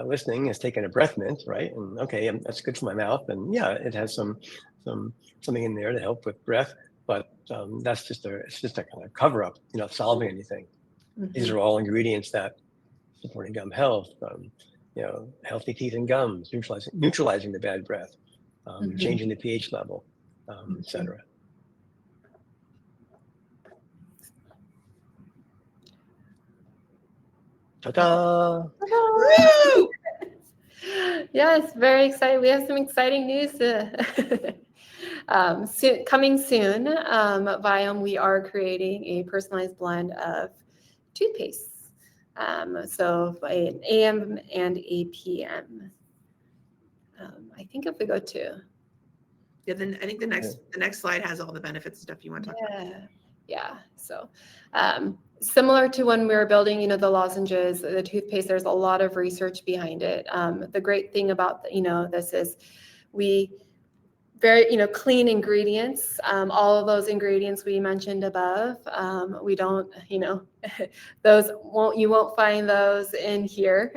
listening has taken a breath mint, right? And okay, that's good for my mouth, and yeah, it has something in there to help with breath, but it's just a kind of cover up, not solving anything. These are all ingredients that supporting gum health, healthy teeth and gums, neutralizing the bad breath, changing the pH level, etc. Ta-da! Yes, very excited. We have some exciting news coming soon. Viome, we are creating a personalized blend of toothpaste. So an AM and a PM. I think if we go to then I think the next slide has all the benefits and stuff you want to talk about. Yeah. So similar to when we were building, the lozenges, the toothpaste, there's a lot of research behind it. The great thing about, this is we very, clean ingredients. All of those ingredients we mentioned above, we don't, you won't find those in here.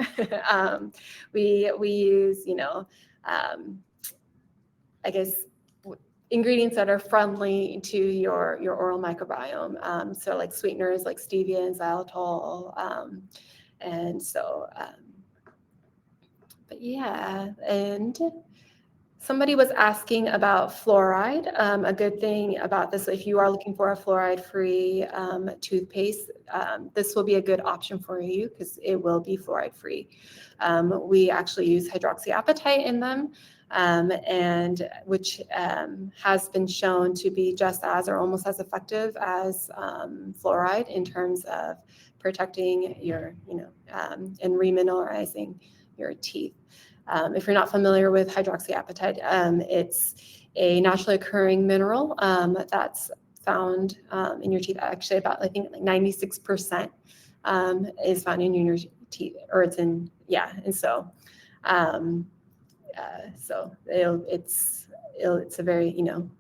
We use, I guess, ingredients that are friendly to your oral microbiome. So like sweeteners like stevia and xylitol. And so, but yeah, and somebody was asking about fluoride. A good thing about this, if you are looking for a fluoride-free toothpaste, this will be a good option for you because it will be fluoride-free. We actually use hydroxyapatite in them, and which has been shown to be just as or almost as effective as fluoride in terms of protecting your, and remineralizing your teeth. If you're not familiar with hydroxyapatite, it's a naturally occurring mineral that's found in your teeth. Actually, about I think like 96% is found in your teeth, or it's in and so. So it's a very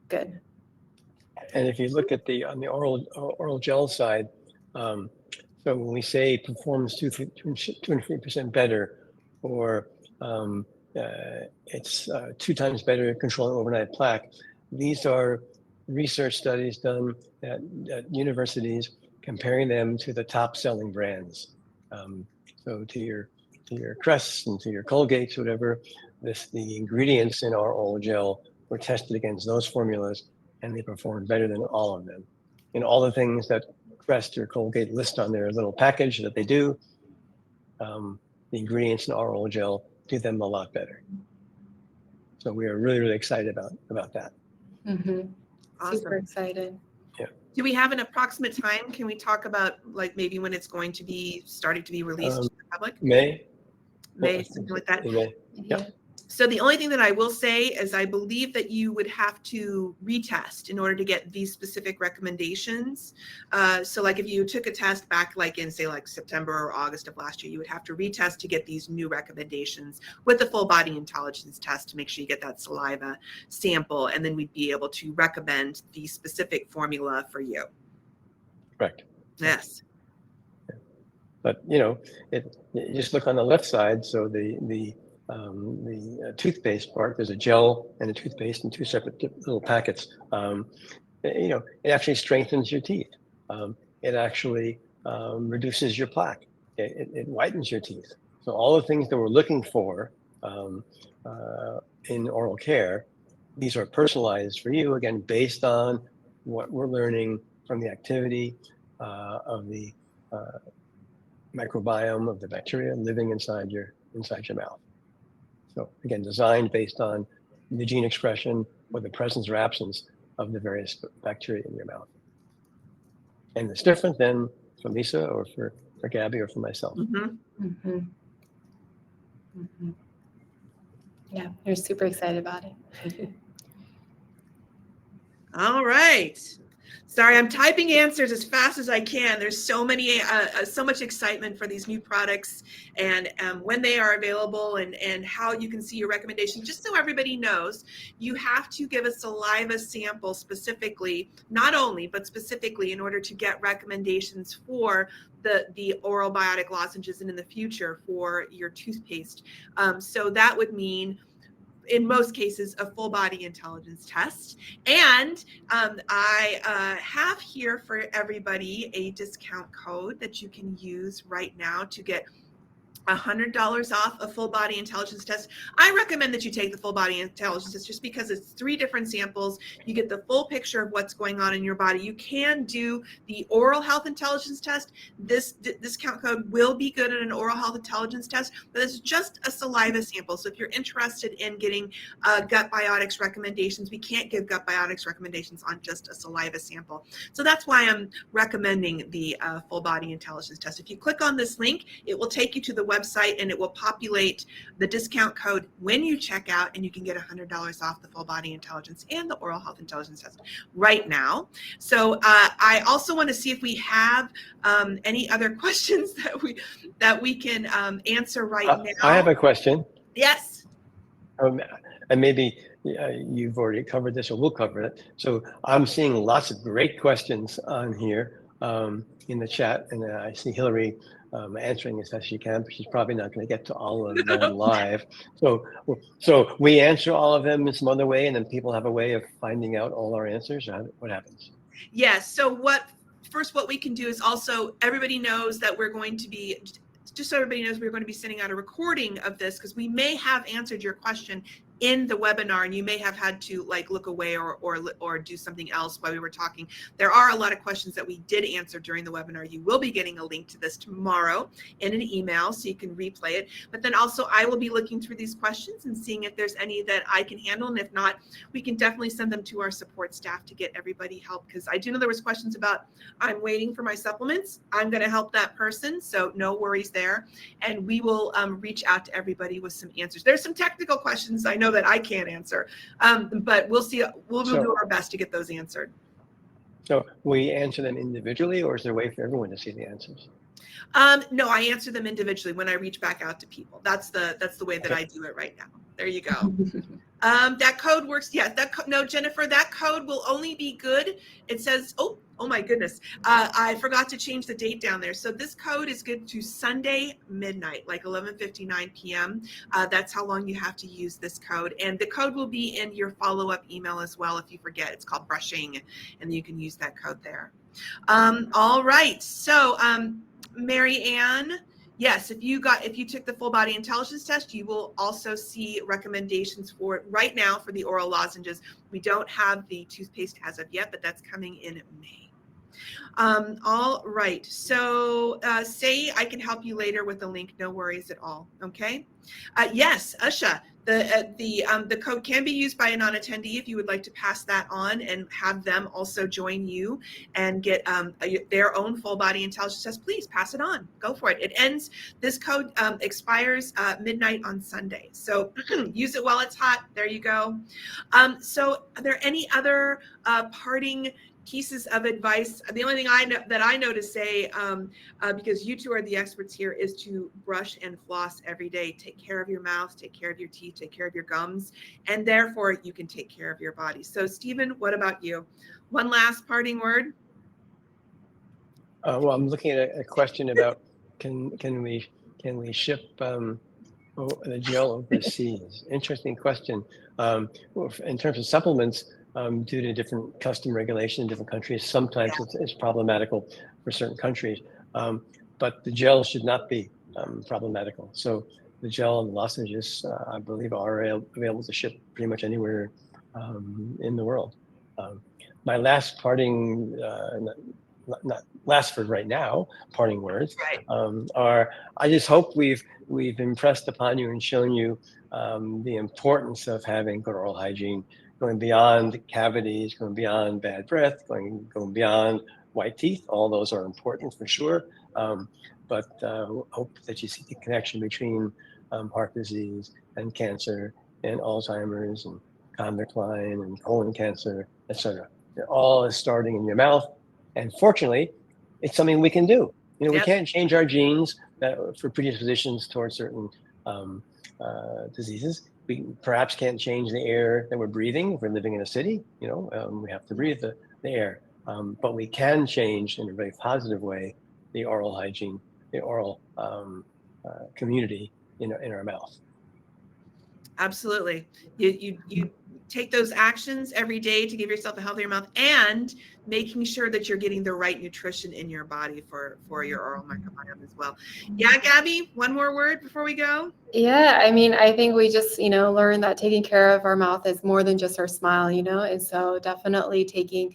good. And if you look at on the oral gel side, so when we say performs 203% better, or it's 2 times better at controlling overnight plaque, these are research studies done at universities comparing them to the top selling brands. So to your Crests and to your Colgates, whatever, the ingredients in our oral gel were tested against those formulas, and they performed better than all of them. And all the things that Crest or Colgate list on their little package that they do, the ingredients in our oral gel do them a lot better. So we are really, really excited about that. Awesome. Super excited. Yeah. Do we have an approximate time? Can we talk about like maybe when it's going to be starting to be released to the public? May, something like that. May. Yeah. So the only thing that I will say is I believe that you would have to retest in order to get these specific recommendations. So like if you took a test back like in say like September or August of last year, you would have to retest to get these new recommendations with the full body intelligence test to make sure you get that saliva sample, and then we'd be able to recommend the specific formula for you. Correct. Yes. But you just look on the left side. So the toothpaste part, there's a gel and a toothpaste in 2 separate little packets. It actually strengthens your teeth. It actually reduces your plaque. It whitens your teeth. So all the things that we're looking for in oral care, these are personalized for you, again, based on what we're learning from the activity of the microbiome of the bacteria living inside your mouth. So again, designed based on the gene expression or the presence or absence of the various bacteria in your mouth. And it's different than for Lisa or for Gabby or for myself. Mm-hmm. Mm-hmm. Mm-hmm. Yeah, we're super excited about it. All right. Sorry, I'm typing answers as fast as I can. There's so much excitement for these new products and when they are available and how you can see your recommendation. Just so everybody knows, you have to give a saliva sample specifically, not only, but specifically in order to get recommendations for the oral biotic lozenges and in the future for your toothpaste. So that would mean, in most cases, a full body intelligence test. And I have here for everybody a discount code that you can use right now to get $100 off a full body intelligence test. I recommend that you take the full body intelligence test just because it's 3 different samples. You get the full picture of what's going on in your body. You can do the oral health intelligence test. This discount code will be good at an oral health intelligence test, but it's just a saliva sample. So if you're interested in getting gut biotics recommendations, we can't give gut biotics recommendations on just a saliva sample. So that's why I'm recommending the full body intelligence test. If you click on this link, it will take you to the website and it will populate the discount code when you check out, and you can get $100 off the full body intelligence and the oral health intelligence test right now. So I also want to see if we have any other questions that we can answer right now. I have a question. Yes. And maybe you've already covered this, or we'll cover it. So I'm seeing lots of great questions on here in the chat, and I see Hillary answering as best she can, but she's probably not going to get to all of them live. So we answer all of them in some other way, and then people have a way of finding out all our answers. What happens? Yes. So what we can do is also, everybody knows that we're going to be, just so everybody knows, we're going to be sending out a recording of this because we may have answered your question in the webinar and you may have had to look away or do something else while we were talking. There are a lot of questions that we did answer during the webinar. You will be getting a link to this tomorrow in an email so you can replay it. But then also I will be looking through these questions and seeing if there's any that I can handle. And if not, we can definitely send them to our support staff to get everybody help, because I do know there was questions about, I'm waiting for my supplements. I'm going to help that person. So no worries there. And we will reach out to everybody with some answers. There's some technical questions I know that I can't answer, but we'll see. We'll do our best to get those answered. So we answer them individually, or is there a way for everyone to see the answers? No, I answer them individually when I reach back out to people. That's the way that I do it right now. There you go. That code works. Yeah, no, Jennifer, that code will only be good. It says, oh my goodness. I forgot to change the date down there. So this code is good to Sunday midnight, like 11:59 p.m. That's how long you have to use this code. And the code will be in your follow-up email as well if you forget. It's called brushing, and you can use that code there. All right. So Mary Ann, yes, if you took the full body intelligence test, you will also see recommendations for it right now for the oral lozenges. We don't have the toothpaste as of yet, but that's coming in May. All right. So say I can help you later with the link. No worries at all. Okay. Yes, Usha, the code can be used by a non-attendee if you would like to pass that on and have them also join you and get their own full body intelligence test. Please pass it on. Go for it. It ends. This code expires midnight on Sunday. So use it while it's hot. There you go. So are there any other parting pieces of advice? The only thing I know to say, because you two are the experts here, is to brush and floss every day. Take care of your mouth, take care of your teeth, take care of your gums, and therefore you can take care of your body. So Stephen, what about you? One last parting word? Well, I'm looking at a question about can we ship the gel overseas? Interesting question. In terms of supplements, due to different custom regulation in different countries, sometimes it's problematical for certain countries. But the gel should not be problematical. So the gel and the lozenges, I believe, are available to ship pretty much anywhere in the world. My last parting, not last for right now, parting words are: I just hope we've impressed upon you and shown you the importance of having good oral hygiene, going beyond cavities, going beyond bad breath, going beyond white teeth. All those are important for sure. But hope that you see the connection between heart disease and cancer and Alzheimer's and convict line and colon cancer, etc. It all is starting in your mouth. And fortunately, it's something we can do. We can't change our genes for predispositions towards certain diseases. We perhaps can't change the air that we're breathing if we're living in a city. We have to breathe the air. But we can change in a very positive way the oral hygiene, the oral community in our mouth. Absolutely. You take those actions every day to give yourself a healthier mouth, and making sure that you're getting the right nutrition in your body for your oral microbiome as well. Yeah, Gabby, one more word before we go? Yeah, I mean, I think we just, learn that taking care of our mouth is more than just our smile, and so definitely taking,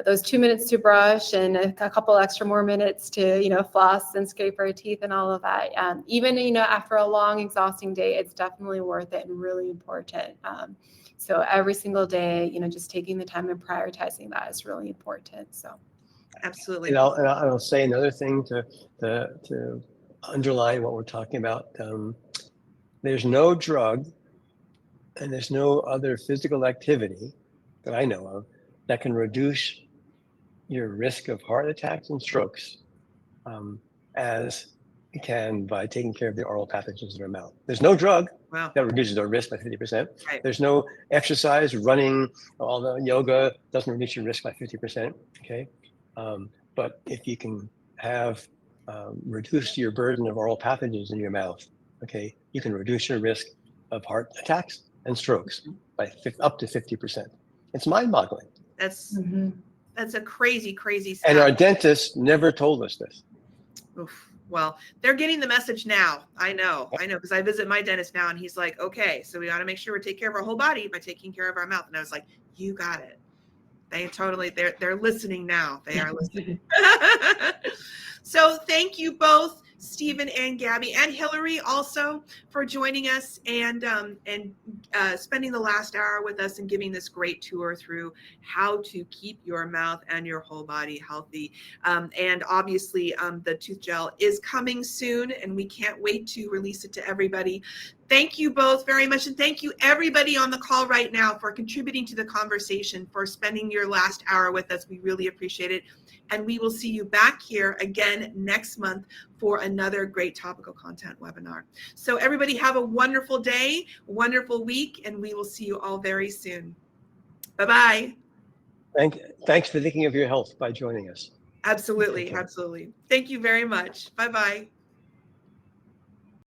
those 2 minutes to brush and a couple extra more minutes to, floss and scrape our teeth and all of that. Even, after a long, exhausting day, it's definitely worth it and really important. So every single day, just taking the time and prioritizing that is really important. So. Absolutely. And I'll say another thing to underline what we're talking about. There's no drug and there's no other physical activity that I know of that can reduce your risk of heart attacks and strokes as you can by taking care of the oral pathogens in our mouth. There's no drug that reduces our risk by 50%. Right. There's no exercise, running, all the yoga doesn't reduce your risk by 50%. Okay. But if you can have reduce your burden of oral pathogens in your mouth, okay, you can reduce your risk of heart attacks and strokes by up to 50%. It's mind-boggling. That's a crazy stat. And our dentists never told us this. Oof. Well, they're getting the message now. I know, because I visit my dentist now, and he's like, okay, so we got to make sure we take care of our whole body by taking care of our mouth. And I was like, you got it. They're listening now. They are listening. So thank you both, Stephen and Gabby, and Hillary also, for joining us and spending the last hour with us and giving this great tour through how to keep your mouth and your whole body healthy. And obviously, the tooth gel is coming soon, and we can't wait to release it to everybody. Thank you both very much. And thank you everybody on the call right now for contributing to the conversation, for spending your last hour with us. We really appreciate it. And we will see you back here again next month for another great topical content webinar. So everybody have a wonderful day, wonderful week, and we will see you all very soon. Bye-bye. Thanks for thinking of your health by joining us. Absolutely. Absolutely. Thank you very much. Bye-bye.